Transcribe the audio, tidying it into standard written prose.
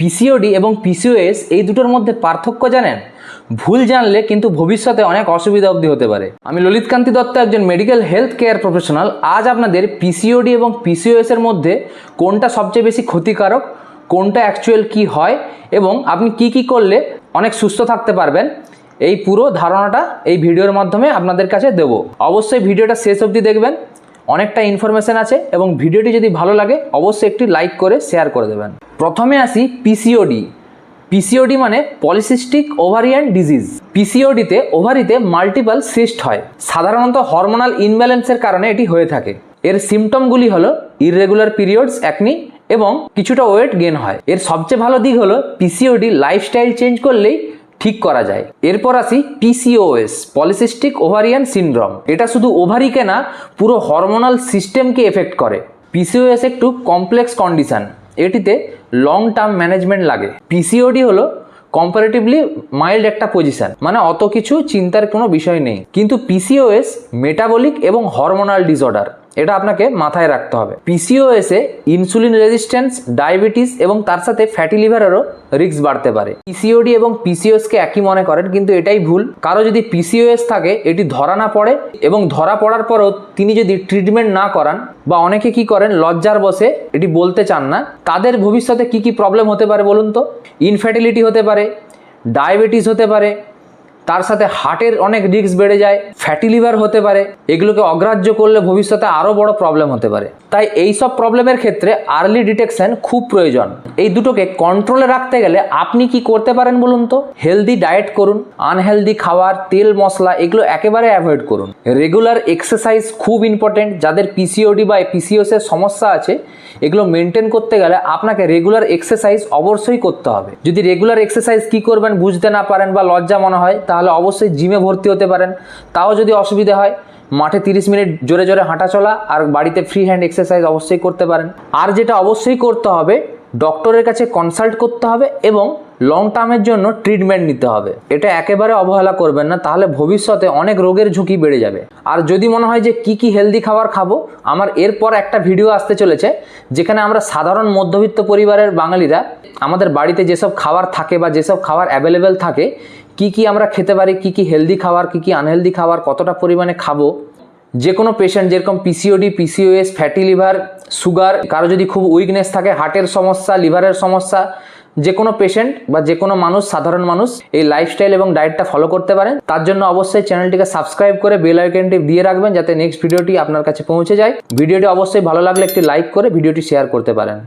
PCOD এবং PCOS এই দুটোর মধ্যে পার্থক্য জানেন? ভুল জানলে কিন্তু ভবিষ্যতে অনেক অসুবিধা অবধি হতে পারে। আমি ললিত কান্তি দত্ত, একজন মেডিকেল হেলথ কেয়ার প্রফেশনাল। আজ আপনাদের পিসিওডি এবং পিসিওএস এর মধ্যে কোনটা সবচেয়ে বেশি ক্ষতিকারক, কোনটা অ্যাকচুয়াল কি হয় এবং আপনি কি করলে অনেক সুস্থ থাকতে পারবেন, এই পুরো ধারণাটা এই ভিডিওর মাধ্যমে আপনাদের কাছে দেবো। অবশ্যই ভিডিওটা শেষ অবধি দেখবেন, অনেকটা ইনফরমেশন আছে এবং ভিডিওটি যদি ভালো লাগে অবশ্যই একটি লাইক করে শেয়ার করে দেবেন। প্রথমে আসি পিসিওডি। পিসিওডি মানে পলিসিস্টিক ওভারিয়ান ডিজিজ। পিসিওডিতে ওভারিতে মাল্টিপল সিস্ট হয়। সাধারণত হরমোনাল ইনব্যালেন্সের কারণে এটি হয়ে থাকে। এর সিমটমগুলি হলো ইররেগুলার পিরিয়ডস, অ্যাকনি এবং কিছুটা ওয়েট গেন হয়। এর সবচেয়ে ভালো দিক হলো পিসিওডি লাইফস্টাইল চেঞ্জ করলেই ঠিক করা যায়। এরপর আসি পিসিওএস, পলিসিস্টিক ওভারিয়ান সিনড্রোম। এটা শুধু ওভারিকে না, পুরো হরমোনাল সিস্টেমকে এফেক্ট করে। পিসিওএস একটু কমপ্লেক্স কন্ডিশন, এটিতে লং টার্ম ম্যানেজমেন্ট লাগে। পিসিওডি হলো কম্পারেটিভলি মাইল্ড একটা পজিশন, মানে অত কিছু চিন্তার কোনো বিষয় নেই। কিন্তু পিসিওএস মেটাবলিক এবং হরমোনাল ডিসঅর্ডার, এটা আপনাকে মাথায় রাখতে হবে। পিসিওএসে ইনসুলিন রেজিস্ট্যান্স, ডায়াবেটিস এবং তার সাথে ফ্যাটি লিভারেরও রিস্ক বাড়তে পারে। পিসিওডি এবং পিসিওএসকে একই মনে করেন, কিন্তু এটাই ভুল। কারো যদি পিসিওএস থাকে, এটি ধরা না পড়ে এবং ধরা পড়ার পরেও তিনি যদি ট্রিটমেন্ট না করান বা অনেকে কি করেন লজ্জার বসে এটি বলতে চান না, তাদের ভবিষ্যতে কি প্রবলেম হতে পারে বলুন তো? ইনফার্টিলিটি হতে পারে, ডায়াবেটিস হতে পারে, তার সাথে হার্টের অনেক রিস্ক বেড়ে যায়, ফ্যাটি লিভার হতে পারে। এগুলোকে অগ্রাহ্য করলে ভবিষ্যতে আরও বড় প্রবলেম হতে পারে। তাই এই সব প্রবলেমের ক্ষেত্রে আর্লি ডিটেকশন খুব প্রয়োজন। এই দুটোকে কন্ট্রোলে রাখতে গেলে আপনি কি করতে পারেন বলুন তো? হেলদি ডায়েট করুন, আনহেলদি খাবার, তেল মশলা এগুলো একেবারে অ্যাভয়েড করুন। রেগুলার এক্সারসাইজ খুব ইম্পর্টেন্ট। যাদের পিসিওডি বা পিসিওএস এর সমস্যা আছে, এগুলো মেনটেন করতে গেলে আপনাকে রেগুলার এক্সারসাইজ অবশ্যই করতে হবে। যদি রেগুলার এক্সারসাইজ কি করবেন বুঝতে না পারেন বা লজ্জা মনে হয়, তাহলে অবশ্যই জিমে ভর্তি হতে পারেন। তাও যদি অসুবিধা হয়, মাঠে 30 মিনিট জোরে জোরে হাঁটা চলা আর বাড়িতে ফ্রি হ্যান্ড এক্সারসাইজ অবশ্যই করতে পারেন। আর যেটা অবশ্যই করতে হবে, ডক্টরের কাছে কনসাল্ট করতে হবে এবং লং টার্মের জন্য ট্রিটমেন্ট নিতে হবে। এটা একেবারে অবহেলা করবেন না, তাহলে ভবিষ্যতে অনেক রোগের ঝুঁকি বেড়ে যাবে। আর যদি মনে হয় যে কি হেলদি খাবার খাবো, আমার এরপর একটা ভিডিও আসতে চলেছে যেখানে আমরা সাধারণ মধ্যবিত্ত পরিবারের বাঙালিরা আমাদের বাড়িতে যেসব খাবার থাকে বা যেসব খাবার অ্যাভেলেবেল থাকে, কি আমরা খেতে পারি, কি হেলদি খাবার, কি আনহেলদি খাবার, কতটা পরিমাণে খাবো। যে কোনো পেশেন্ট যেরকম PCOD, PCOS, fatty liver, sugar, কারো যদি খুব উইকনেস থাকে, হার্টের সমস্যা, লিভারের সমস্যা, যে কোনো পেশেন্ট বা যে কোনো মানুষ, সাধারণ মানুষ এই লাইফস্টাইল এবং ডায়েটটা ফলো করতে পারেন। তার জন্য অবশ্যই চ্যানেলটিকে সাবস্ক্রাইব করে বেল আইকনটি দিয়ে রাখবেন, যাতে নেক্সট ভিডিওটি আপনার কাছে পৌঁছে যায়। ভিডিওটি অবশ্যই ভালো লাগলে একটি লাইক করে ভিডিওটি শেয়ার করতে পারেন।